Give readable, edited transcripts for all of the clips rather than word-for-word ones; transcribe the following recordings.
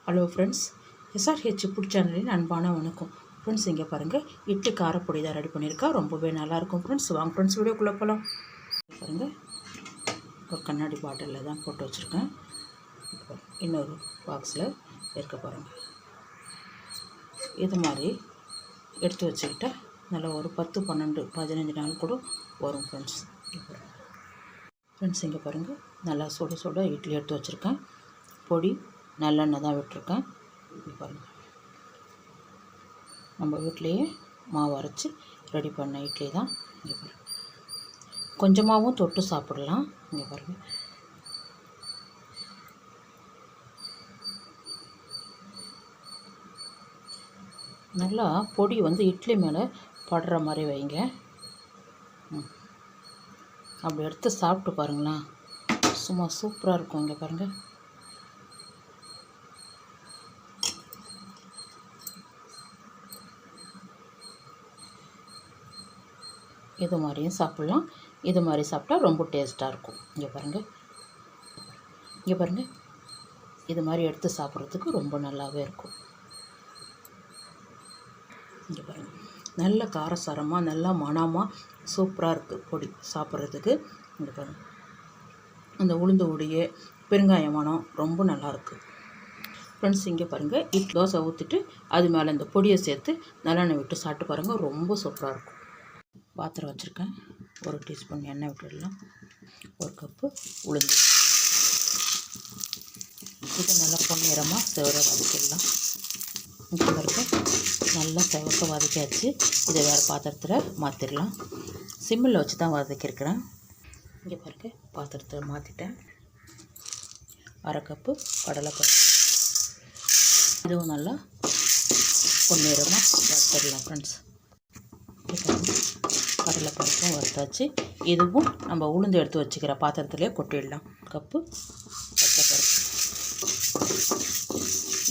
Hello friends, SRH food சேனலின் அன்பான வணக்கம். ஃப்ரெண்ட்ஸ், இங்கே பாருங்கள், இட்லி காரப்பொடி தான் ரெடி பண்ணியிருக்கா. ரொம்பவே நல்லாயிருக்கும் ஃப்ரெண்ட்ஸ். வாங்க ஃப்ரெண்ட்ஸ், வீடியோக்குள்ளே போகலாம். பாருங்கள், ஒரு கண்ணாடி பாட்டிலில் தான் போட்டு வச்சுருக்கேன். இன்னொரு பாக்ஸில் இருக்க பாருங்கள். இது மாதிரி எடுத்து வச்சுக்கிட்டா நல்லா ஒரு 10, 12, 15 நாள் கூட வரும் ஃப்ரெண்ட்ஸ். ஃப்ரெண்ட்ஸ், இங்கே பாருங்கள், நல்லா சுட இட்லி எடுத்து வச்சுருக்கேன். பொடி நல்லெண்ணெய் தான் விட்டுருக்கேன். பாருங்கள், நம்ம வீட்லேயே மாவு அரைச்சி ரெடி பண்ண இட்லி தான். இங்கே பாருங்கள், கொஞ்சமாகவும் தொட்டு சாப்பிடலாம். இங்கே பாருங்கள், நல்லா பொடி இட்லி மேலே படுற மாதிரி வைங்க. அப்படி எடுத்து சாப்பிட்டு பாருங்களேன், சும்மா சூப்பராக இருக்கும். இங்கே பாருங்கள், இது மாதிரியும் சாப்பிட்லாம். இது மாதிரி சாப்பிட்டா ரொம்ப டேஸ்ட்டாக இருக்கும். இங்கே பாருங்கள், இது மாதிரி எடுத்து சாப்பிட்றதுக்கு ரொம்ப நல்லாவே இருக்கும். இங்கே பாருங்கள், நல்ல காரசாரமாக நல்ல மணமாக சூப்பராக இருக்குது பொடி சாப்பிட்றதுக்கு. இங்கே பாருங்கள், அந்த உளுந்து உடைய பெருங்காய மணம் ரொம்ப நல்லாயிருக்கு ஃப்ரெண்ட்ஸ். இங்கே பாருங்கள், இட்லி தோசை ஊற்றிட்டு அது மேலே இந்த பொடியை சேர்த்து நல்லெண்ணெய் விட்டு சாப்பிட்டு பாருங்கள், ரொம்ப சூப்பராக இருக்கும். பாத்திரம் வச்சுருக்கேன். 1 டீஸ்பூன் எண்ணெய் விட்டுடலாம். 1 கப்பு உளுந்து, இது நல்லா பொன்னிறமாக செவர வதக்கிடலாம். இங்கே பாருங்க, நல்லா செவக்க வதக்கியாச்சு. இதை வேறு பாத்திரத்தில் மாற்றிடலாம். சிம்மில் வச்சு தான் வதக்கியிருக்கிறேன். இங்கே பாருங்க, பாத்திரத்தில் மாற்றிட்டேன். 1/2 கப்பு கடலைப்பருப்பு, இதுவும் நல்லா பொன்னிறமாக வறுத்துடலாம் ஃப்ரெண்ட்ஸ். கடலைப்பருப்பும் வறுத்தாச்சு. இதுவும் நம்ம உளுந்து எடுத்து வச்சுக்கிற பாத்திரத்துலேயே கொட்டிடலாம். கப்பு பச்சைப்பருப்பு,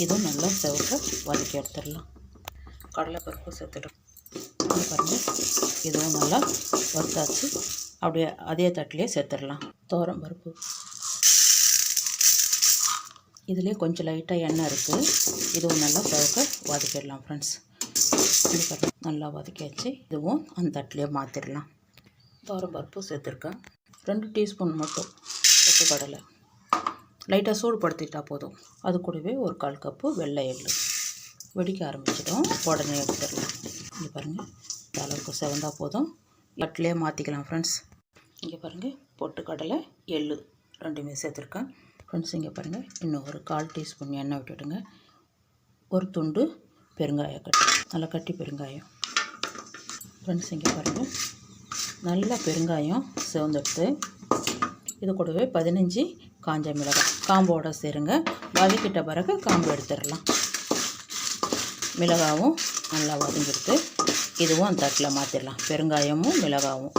இதுவும் நல்லா செவக்க வதக்கி எடுத்துடலாம். கடலைப்பருப்பு சேர்த்துடலாம். பாருங்கள், இதுவும் நல்லா வறுத்தாச்சு. அப்படியே அதே தட்டிலே சேர்த்துடலாம். துவரம் பருப்பு, இதுலேயே கொஞ்சம் லைட்டாக எண்ணெய் இருக்குது. இதுவும் நல்லா செவக்க வதக்கிடலாம் ஃப்ரெண்ட்ஸ். நல்லா வதக்கியாச்சு. இதுவும் அந்த தட்டிலே மாற்றிடலாம். துவரம் பருப்பு சேர்த்துருக்கேன். 2 டீஸ்பூன் மட்டும் பொட்டுக்கடலை லைட்டாக சூடுபடுத்திட்டா போதும். அது கூடவே ஒரு 1/4 கப்பு வெள்ளை எள்ளு. வெடிக்க ஆரம்பிச்சிடும், உடனே எடுத்துடலாம். இங்கே பாருங்கள், இந்த அளவுக்கு செவந்தால் போதும். தட்டிலே மாற்றிக்கலாம் ஃப்ரெண்ட்ஸ். இங்கே பாருங்கள், பொட்டுக்கடலை எள்ளு 2மே சேர்த்துருக்கேன் ஃப்ரெண்ட்ஸ். இங்கே பாருங்கள், இன்னும் ஒரு 1/4 டீஸ்பூன் எண்ணெய் விட்டுடுங்க. ஒரு துண்டு பெருங்காயம் நல்லா கட்டி பெருங்காயம் ஃப்ரெண்ட்ஸ். இங்கே பாருங்கள், நல்ல பெருங்காயம் சிவந்தெடுத்து இது கூடவே 15 காஞ்ச மிளகாய் காம்போட சேருங்க. வதக்கிட்ட பிறகு காம்பு எடுத்துடலாம். மிளகாவும் நல்லா வதங்கிடுத்து. இதுவும் அந்த தட்டில் மாற்றிடலாம். பெருங்காயமும் மிளகாவும்.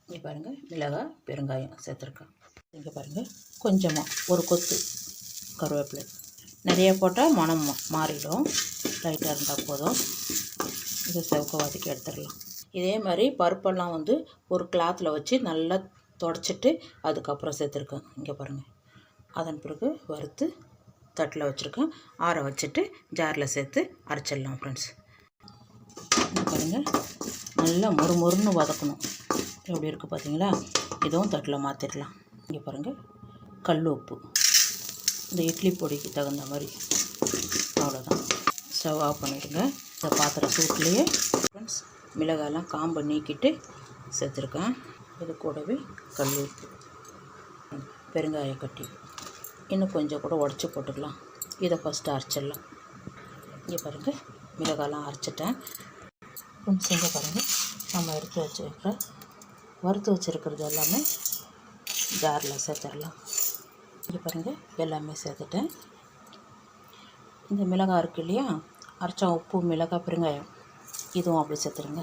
இங்கே பாருங்கள், மிளகாய் பெருங்காயம் சேர்த்துருக்கேன். இங்கே பாருங்கள், கொஞ்சமாக ஒரு கொத்து கருவேப்பிலை. நிறைய போட்டால் மனம் மாறிடும், லைட்டாக இருந்தால் போதும். இதை செவக்க வதக்கி எடுத்துடலாம். இதே மாதிரி பருப்பெல்லாம் ஒரு கிளாத்தில் வச்சு நல்லா தொடச்சிட்டு அதுக்கப்புறம் சேர்த்துருக்கேன். இங்கே பாருங்கள், அதன் பிறகு வறுத்து தட்டில் வச்சுருக்கேன். ஆற வச்சுட்டு ஜாரில் சேர்த்து அரைச்சிடலாம் ஃப்ரெண்ட்ஸ். இங்கே பாருங்கள், நல்லா மொறுன்னு வதக்கணும். எப்படி இருக்குது பார்த்தீங்களா? இதுவும் தட்டில் மாற்றிடலாம். இங்கே பாருங்கள், கல் உப்பு இந்த இட்லி பொடிக்கு தகுந்த மாதிரி, அவ்வளோதான். ஸ்டவ் ஆஃப் பண்ணிவிடுங்க. இந்த பாத்திரம் சூட்லேயே ஃப்ரெண்ட்ஸ் மிளகாயெல்லாம் காம்பை நீக்கிட்டு சேர்த்துருக்கேன். இது கூடவே கல் உப்பு, பெருங்காய கட்டி இன்னும் கொஞ்சம் கூட உடச்சி போட்டுக்கலாம். இதை ஃபஸ்ட்டு அரைச்சிடலாம். இங்கே பாருங்கள், மிளகாயெல்லாம் அரைச்சிட்டேன் ஃப்ரெண்ட்ஸ். இங்கே பாருங்கள், நம்ம வறுத்து வச்சுருக்கிறது எல்லாமே ஜாரில் சேர்த்துடலாம். இங்கே பாருங்கள், எல்லாமே சேர்த்துட்டேன். இந்த மிளகாய் இருக்குது இல்லையா, அரைச்சா உப்பு மிளகாய் பெருங்காயம், இதுவும் அப்படி சேர்த்துருங்க.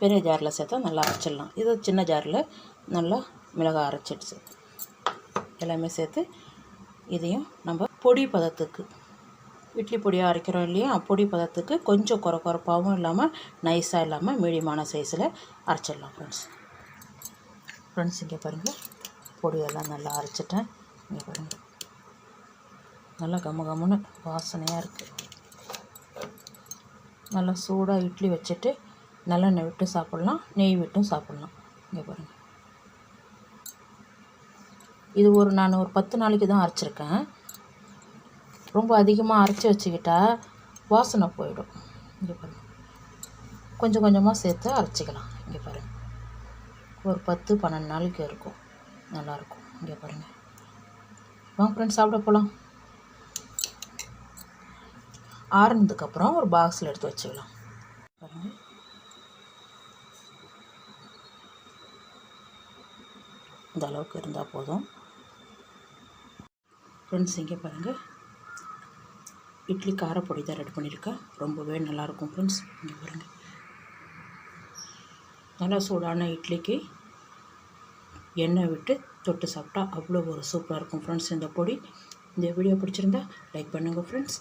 பெரிய ஜாரில் சேர்த்தா நல்லா அரைச்சிடலாம். இது சின்ன ஜாரில் நல்லா மிளகாய் அரைச்சிடுச்சு. எல்லாமே சேர்த்து இதையும் நம்ம பொடி பதத்துக்கு, இட்லி பொடியாக அரைக்கிறோம் இல்லையா, பொடி பதத்துக்கு கொஞ்சம் குறப்பாகவும் இல்லாமல் நைஸாக இல்லாமல் மீடியமான சைஸில் அரைச்சிடலாம் ஃப்ரெண்ட்ஸ். இங்கே பாருங்கள், பொடியெல்லாம் நல்லா அரைச்சிட்டேன். இங்கே பாருங்கள், நல்லா கமகமன்னு வாசனையாக இருக்குது. நல்லா சூடாக இட்லி வச்சுட்டு நல்லெண்ணெய் விட்டு சாப்பிட்லாம், நெய் விட்டும் சாப்பிட்லாம். இங்கே பாருங்கள், இது நான் ஒரு 10 நாளைக்கு தான் அரைச்சிருக்கேன். ரொம்ப அதிகமாக அரைச்சி வச்சுக்கிட்டா வாசனை போயிடும். இங்கே பாருங்கள், கொஞ்சம் கொஞ்சமாக சேர்த்து அரைச்சிக்கலாம். இங்கே பாருங்கள், ஒரு 10-12 நாளைக்கு இருக்கும், நல்லாயிருக்கும். இங்கே பாருங்கள், வாங்க ஃப்ரெண்ட்ஸ் சாப்பிட போகலாம். ஆறுனதுக்கப்புறம் ஒரு பாக்ஸில் எடுத்து வச்சுக்கலாம். பாருங்கள், இந்த அளவுக்கு இருந்தால் போதும். ஃப்ரெண்ட்ஸ் இங்கே பாருங்கள், இட்லி காரப்பொடி தான் ரெடி பண்ணியிருக்கேன். ரொம்பவே நல்லாயிருக்கும் ஃப்ரெண்ட்ஸ். இங்கே பாருங்கள், நல்லா சூடான இட்லிக்கு எண்ணெய் விட்டு தொட்டு சாப்பிட்டா அவ்வளோ ஒரு சூப்பராக இருக்கும் ஃப்ரெண்ட்ஸ் இந்த பொடி. இந்த வீடியோ பிடிச்சிருந்தா லைக் பண்ணுங்கள் ஃப்ரெண்ட்ஸ்.